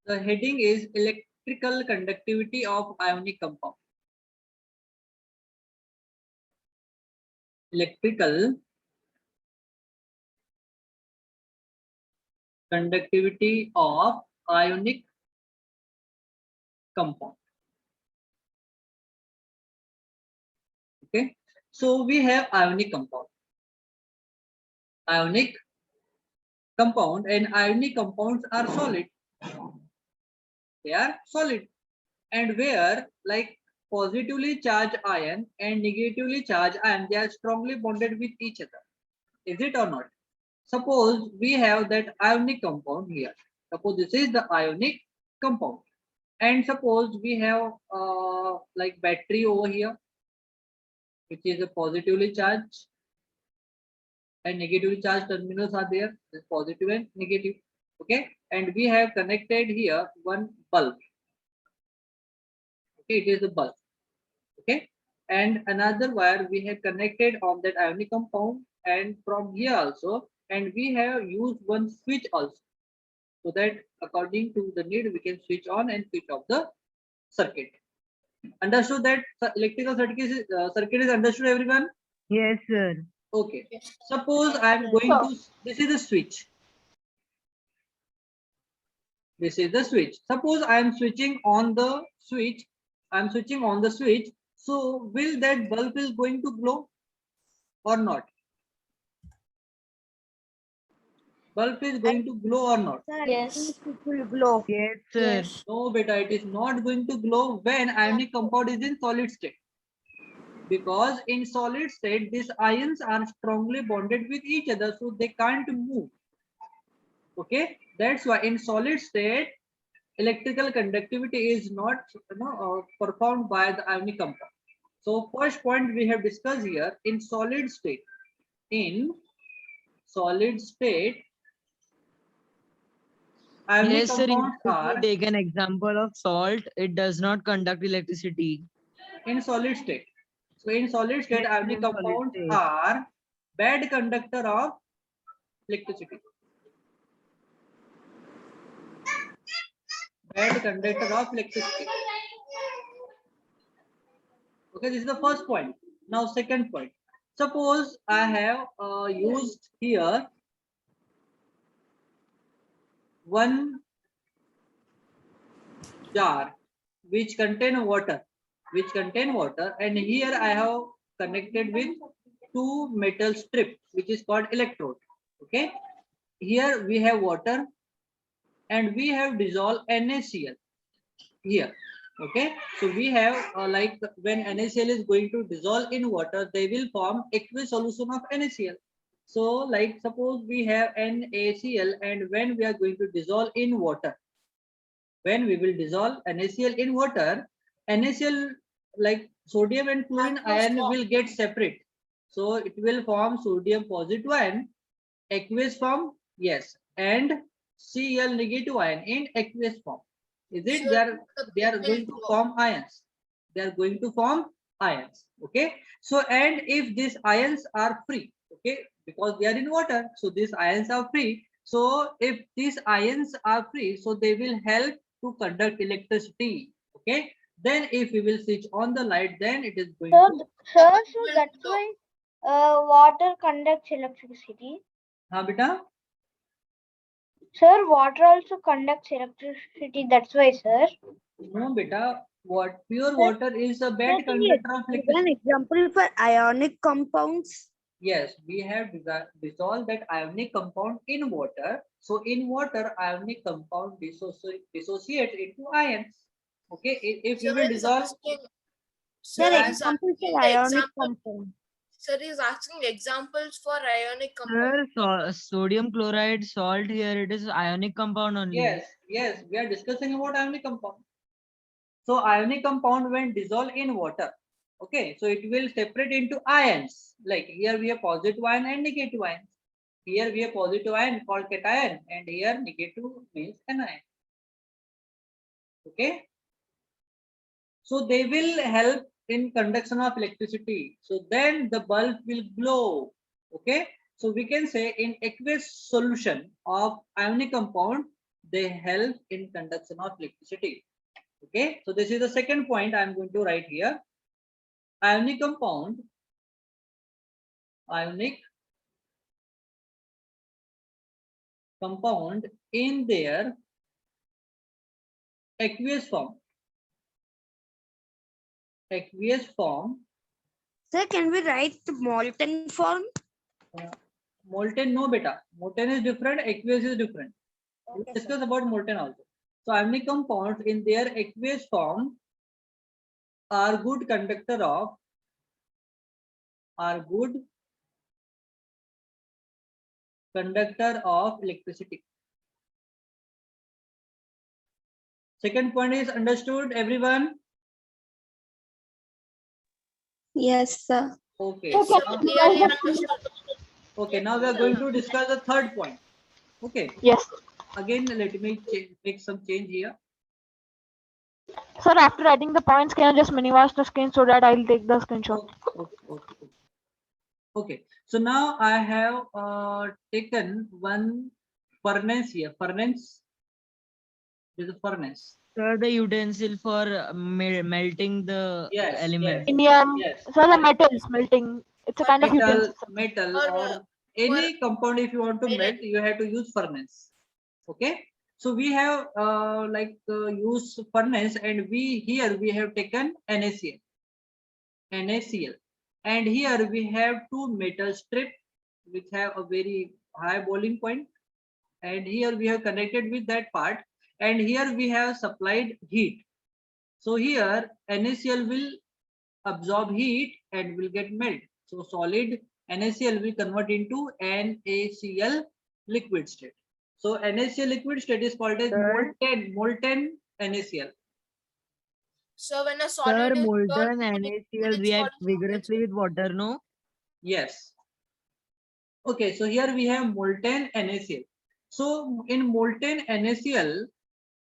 The heading is electrical conductivity of ionic compound. Electrical conductivity of ionic compound. Okay, so we have ionic compound. Ionic compound, and ionic compounds are solid. They are solid, and where like positively charged ion and negatively charged ion, they are strongly bonded with each other. Is it or not? Suppose we have that ionic compound here. Suppose this is the ionic compound, and suppose we have like battery over here, which is a positively charged, and negatively charged terminals are there, this positive and negative. Okay, and we have connected here one bulb. Okay, it is a bulb. Okay, and another wire we have connected on that ionic compound, and from here also, and we have used one switch also, so that according to the need we can switch on and switch off the circuit. Understood that electrical circuit is understood, everyone? Yes, sir. Okay, suppose I am going to, this is the switch. This is the switch. Suppose I am switching on the switch. I am switching on the switch. So will that bulb is going to glow or not? Bulb is going to glow or not? Yes. It will glow. Yes, sir. Yes. No, beta, it is not going to glow when ionic compound is in solid state. Because in solid state, these ions are strongly bonded with each other, so they can't move. Okay, that's why in solid state, electrical conductivity is not performed by the ionic compound. So first point we have discussed here, in solid state. In solid state, ionic Yes, sir. compounds If are we take an example of salt, it does not conduct electricity. in solid state. So in solid state, Yes, ionic in solid compounds state. are bad conductor of electricity. Bad conductor of electricity. Okay, this is the first point. Now second point. Suppose I have used here one jar which contain water, and here I have connected with two metal strips which is called electrode. Okay, here we have water and we have dissolved NaCl here. Okay, so we have like when NaCl is going to dissolve in water, they will form aqueous solution of NaCl. So like suppose we have NaCl, and when we are going to dissolve in water, when we will dissolve NaCl in water, NaCl like sodium and chlorine ion will get separate. So it will form sodium positive ion, aqueous form, yes, and Cl negative ion in aqueous form. Is it? They are going to form ions. They are going to form ions. Okay. So and if these ions are free, okay, because they are in water, so these ions are free. So if these ions are free, so they will help to conduct electricity. Okay, then if we will switch on the light, then it is going to. Sir, so that's why water conducts electricity. हाँ बेटा. Sir, water also conducts electricity. That's why, sir. No beta, what pure water is a bad conductor of An electricity. example for ionic compounds. Yes, we have dissolved that ionic compound in water. So in water, ionic compound dissociate into ions. Okay, if we will dissolve. Sir, example for ionic compound. Sir is asking examples for ionic compound. Sir, sodium chloride salt here, it is ionic compound only. Yes, we are discussing about ionic compound. So ionic compound when dissolved in water, okay, so it will separate into ions. Like here we have positive ion and negative ions. Here we have positive ion called cation, and here negative means anion. Okay, so they will help in conduction of electricity. So then the bulb will glow. Okay, so we can say in aqueous solution of ionic compound, they help in conduction of electricity. Okay, so this is the second point I'm going to write here. Ionic compound, ionic compound in their aqueous form. Aqueous form, Sir, can we write the molten form? molten no beta. Molten is different, aqueous is different. We'll Okay, discuss about molten also. So ionic compounds in their aqueous form are good conductor of electricity. Second point is understood, everyone? Yes, sir. Okay. So can Now, you Clearly minimize the understood. okay, now we are going to discuss the third point. Okay. Yes. Again, let me make some change here. Sir, after writing the points, can you just minimize the screen so that I'll take the screenshot? Okay. Okay. So now I have taken one furnace here. Furnace. This is a furnace. Sir, the utensil for melting the Yes. element. Indium. Yes. So the metals melting. It's a kind of utensil. Metal Or, or any compound, if you want to iron. melt, you have to use furnace. Okay. So we have use furnace, and we have taken NaCl. NaCl. And here we have two metal strips which have a very high boiling point, and here we have connected with that part, and here we have supplied heat. So here NaCl will absorb heat and will get melt. So solid NaCl will convert into NaCl liquid state. So NaCl liquid state is called as Sir? molten NaCl. So when a Sir, solid is molten turned to liquid, NaCl it's react called vigorously with water, no? Yes. Okay, so here we have molten NaCl. So in molten NaCl,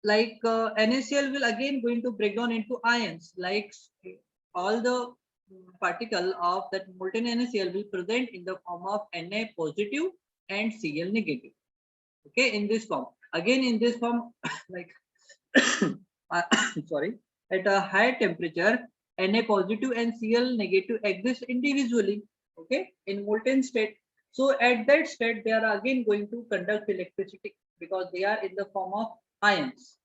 like NaCl will again going to break down into ions, like all the particle of that molten NaCl will present in the form of Na positive and Cl negative. Okay, in this form. Again in this form, like sorry, at a high temperature, Na positive and Cl negative exist individually. Okay, in molten state. So at that state, they are again going to conduct electricity because they are in the form of ions,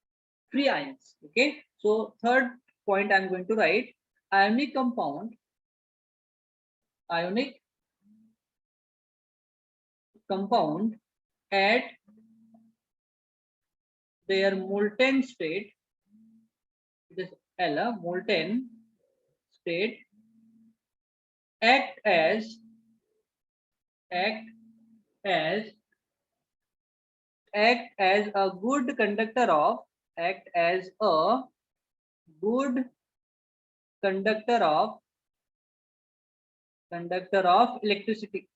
free ions. Okay, so third point I'm going to write, ionic compound, ionic compound at their molten state, this L, molten state, act as act as a good conductor of good conductor of electricity.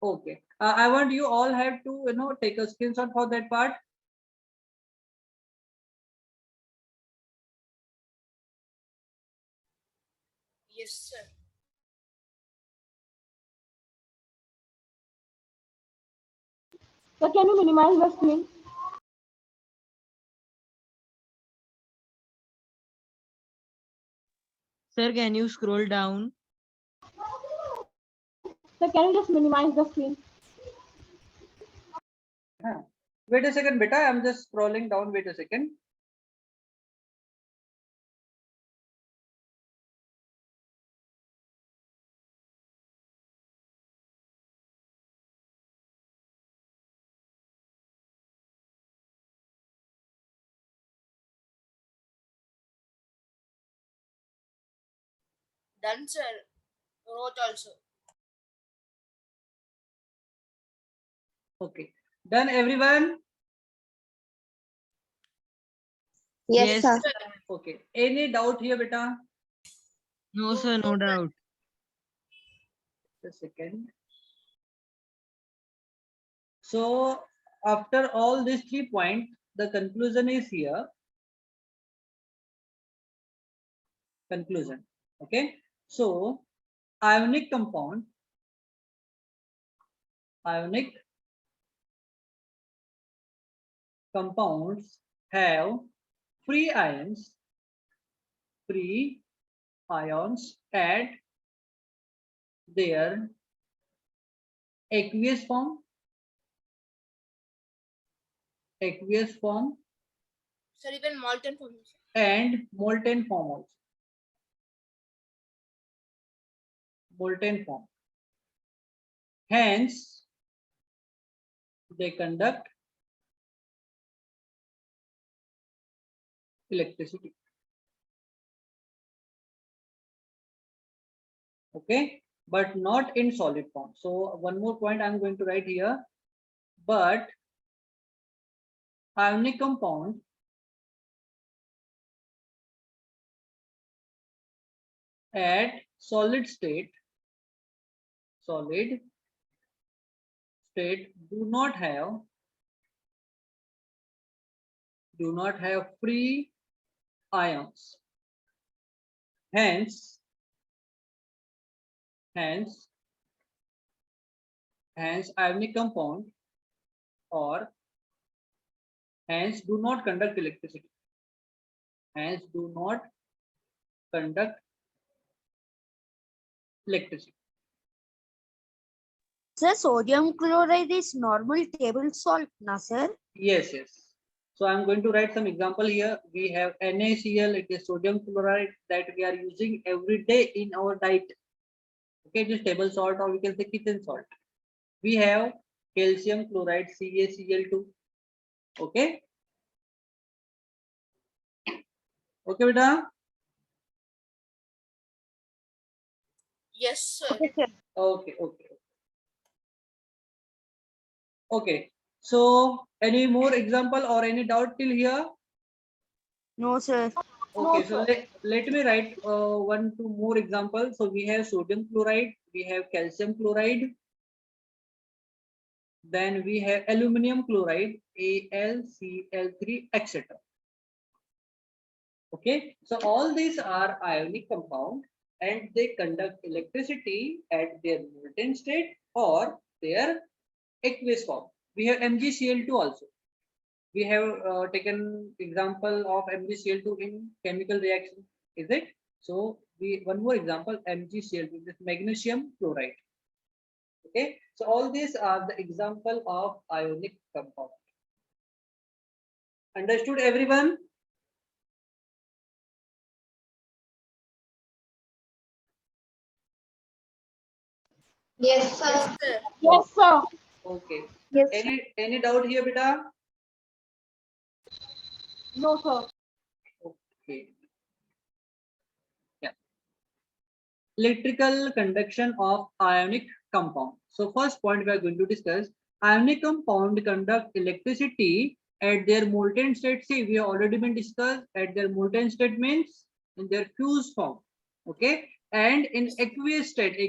Okay, I want you all have to take a screenshot for that part. yes, sir. So can you minimize the screen? Sir, can you scroll down? So can you just minimize the screen? Wait a second, beta. I'm just scrolling down. Wait a second. Done, sir. Wrote also. Okay, done, everyone. Yes, sir. Okay, any doubt here, beta? No, sir, no doubt. Just a second. So after all these 3 points, the conclusion is here. Conclusion. Okay. So ionic compound compounds have free ions at their aqueous form, Sir, even molten formation. and molten form also. Molten form. Hence, they conduct electricity. Okay, but not in solid form. So one more point I'm going to write here. But ionic compound at solid state do not have free ions. Hence ionic compound or hence do not conduct electricity. Hence do not conduct electricity. Sir, sodium chloride is normal table salt, na sir? Yes, yes. So I'm going to write some example here. We have NaCl, it is sodium chloride that we are using every day in our diet. Okay, just table salt or we can say kitchen salt. We have calcium chloride, CaCl2. Okay. Okay, beta. Yes, sir. Okay, sir. Okay, okay. Okay. So any more example or any doubt till here? No, sir. Okay, No, so let me write 1-2 more examples. So we have sodium chloride, we have calcium chloride, then we have aluminum chloride, AlCl3, etc. Okay, so all these are ionic compound and they conduct electricity at their molten state or their aqueous form. We have MgCl2 also. We have taken example of MgCl2 in chemical reaction, is it? So we one more example, MgCl2, this magnesium chloride. Okay, so all these are the example of ionic compound. Understood, everyone? Yes, sir. Yes, sir. Okay. Yes. Any doubt here, beta? No, sir. Okay. Yeah. Electrical conduction of ionic compound. So first point we are going to discuss, ionic compound conduct electricity at their molten state. See, we have already been discussed at their molten state means in their fused form. Okay. And in aqueous state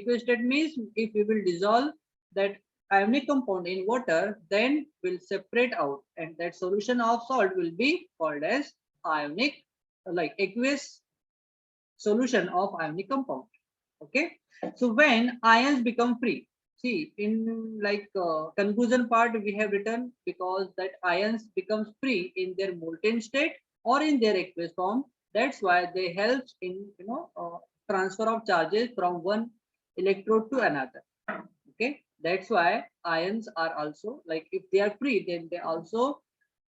means if we will dissolve that ionic compound in water, then will separate out and that solution of salt will be called as ionic, like aqueous solution of ionic compound. Okay, so when ions become free, see in like conclusion part we have written because that ions becomes free in their molten state or in their aqueous form, that's why they help in transfer of charges from one electrode to another. Okay, that's why ions are also, like if they are free, then they also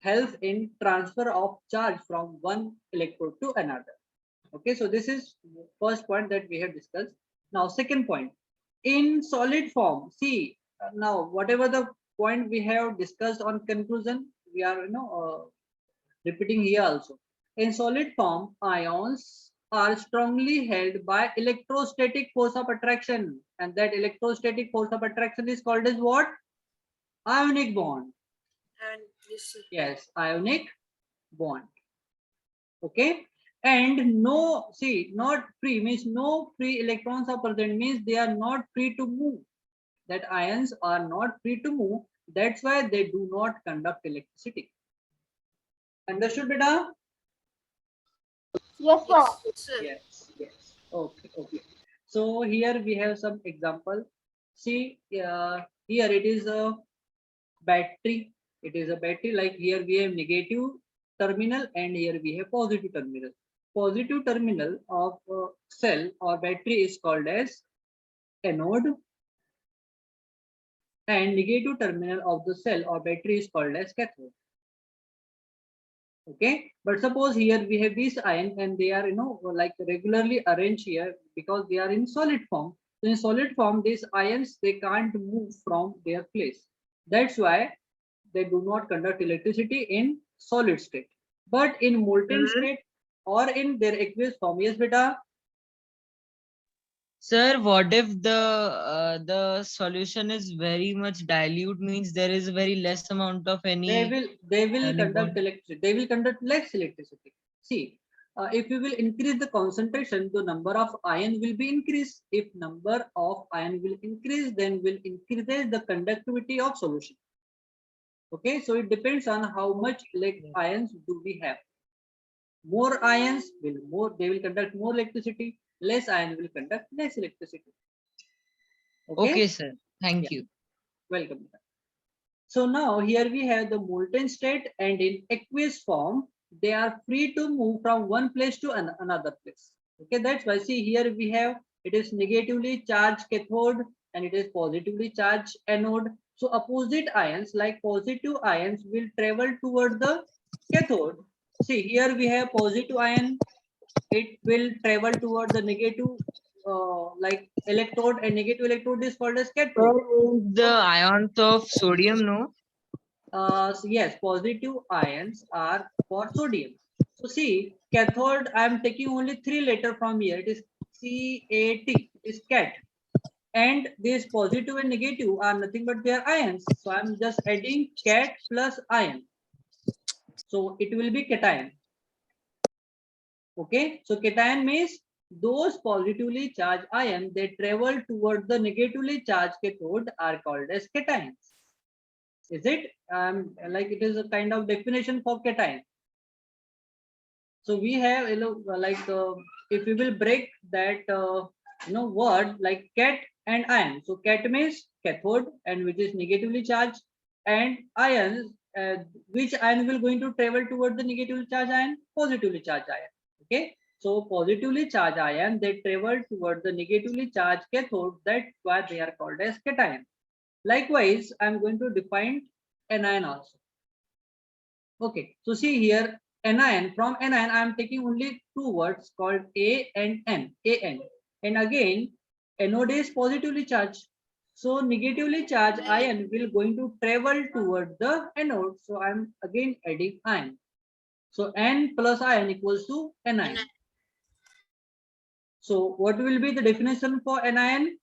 help in transfer of charge from one electrode to another. Okay, so this is first point that we have discussed. Now second point, in solid form, see now whatever the point we have discussed on conclusion, we are repeating here also. In solid form, ions are strongly held by electrostatic force of attraction, and that electrostatic force of attraction is called as what? Ionic bond. And yes, sir. Yes, ionic bond. Okay, and no, see, not free means no free electrons are present, means they are not free to move. That ions are not free to move, that's why they do not conduct electricity. Understood, beta? Yes, sir. Yes, sir. Yes, yes. Okay, okay. So here we have some example. See, here it is a battery It is a battery. Like here we have negative terminal and here we have positive terminal. Positive terminal of cell or battery is called as anode, and negative terminal of the cell or battery is called as cathode. Okay, but suppose here we have these ions and they are like regularly arranged here because they are in solid form. So in solid form, these ions, they can't move from their place. That's why they do not conduct electricity in solid state. But in molten state or in their aqueous form, yes beta, Sir, what if the solution is very much dilute, means there is very less amount of they any will any conduct bond? electricity. They will conduct less electricity. See, if you will increase the concentration, the number of ion will be increased. If number of ion will increase, then will increase the conductivity of solution. Okay, so it depends on how much ions do we have. More ions they will conduct more electricity. Less ion will conduct less electricity. Okay, sir. Thank Yeah. you. Welcome. So now here we have the molten state, and in aqueous form, they are free to move from one place to another place. Okay, that's why see here we have it is negatively charged cathode and it is positively charged anode. So opposite ions like positive ions will travel toward the cathode. See here we have positive ion, it will travel toward the negative like electrode, and negative electrode is called as cathode. The ions of sodium, no? So yes, positive ions are for sodium. So see, cathode, I am taking only 3 letter from here. It is CAT, it is cat. And this positive and negative are nothing but their ions. So I am just adding cat plus ion. So it will be cation. Okay, so cation means those positively charged ions they travel toward the negatively charged cathode are called as cations. Is it? Like it is a kind of definition for cation. So we have like if we will break that word like cat and ion. So cat means cathode and which is negatively charged, and ions which ion will going to travel toward the negatively charged ion, positively charged ion. Okay, so positively charged ion they travel toward the negatively charged cathode. That's why they are called as cation. Likewise, I'm going to define anion also. Okay, so see here anion, from anion I am taking only two words called A and N, AN. And again, anode is positively charged. So negatively charged ion will going to travel toward the anode. So I am again adding ion. So N plus ion equals to anion. So what will be the definition for anion?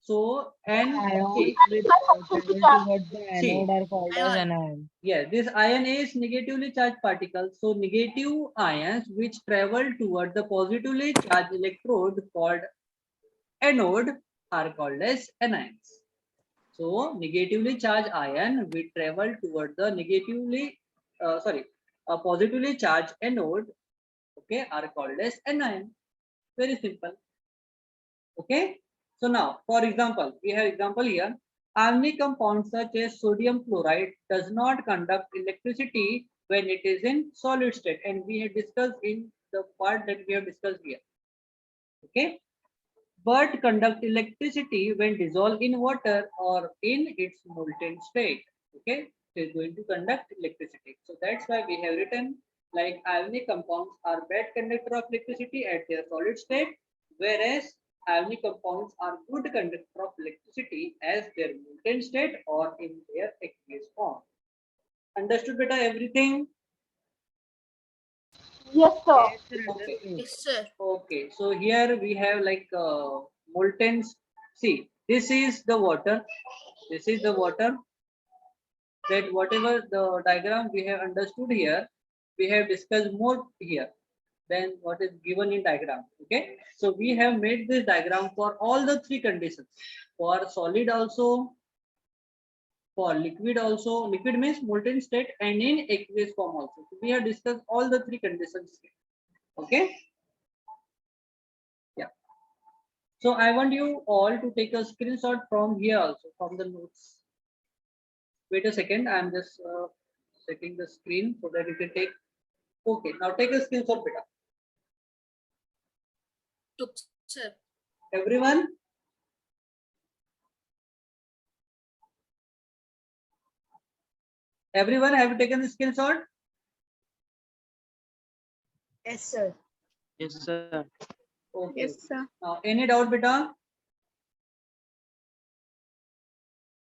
So N, Ions which travel towards the see, anode are called as Ion. anion. yeah, this ion is negatively charged particles. So negative ions which travel toward the positively charged electrode called anode are called as anions. So negatively charged ion will travel toward the positively charged anode, okay, are called as anion. Very simple. Okay. So now, for example, we have example here. Ionic compounds such as sodium chloride does not conduct electricity when it is in solid state, and we have discussed in the part that we have discussed here. Okay, but conduct electricity when dissolved in water or in its molten state. Okay, it is going to conduct electricity. So that's why we have written like ionic compounds are bad conductor of electricity at their solid state, whereas ionic compounds are good conductor of electricity as their molten state or in their aqueous form. Understood beta everything? Yes, sir. Okay. Yes, sir. Okay, so here we have like molten. See, this is the water. This is the water. That whatever the diagram we have understood here, we have discussed more here than what is given in diagram. Okay, so we have made this diagram for all the three conditions, for solid also, for liquid also. Liquid means molten state, and in aqueous form also. So we have discussed all the three conditions here. Okay. Yeah. So I want you all to take a screenshot from here also, from the notes. Wait a second. I'm just setting the screen so that you can take. Okay, now take a screenshot, beta. Took, sir. Everyone. Everyone, have you taken the screenshot? Yes, sir. Yes, sir. Okay. Yes, sir. Now, any doubt, beta?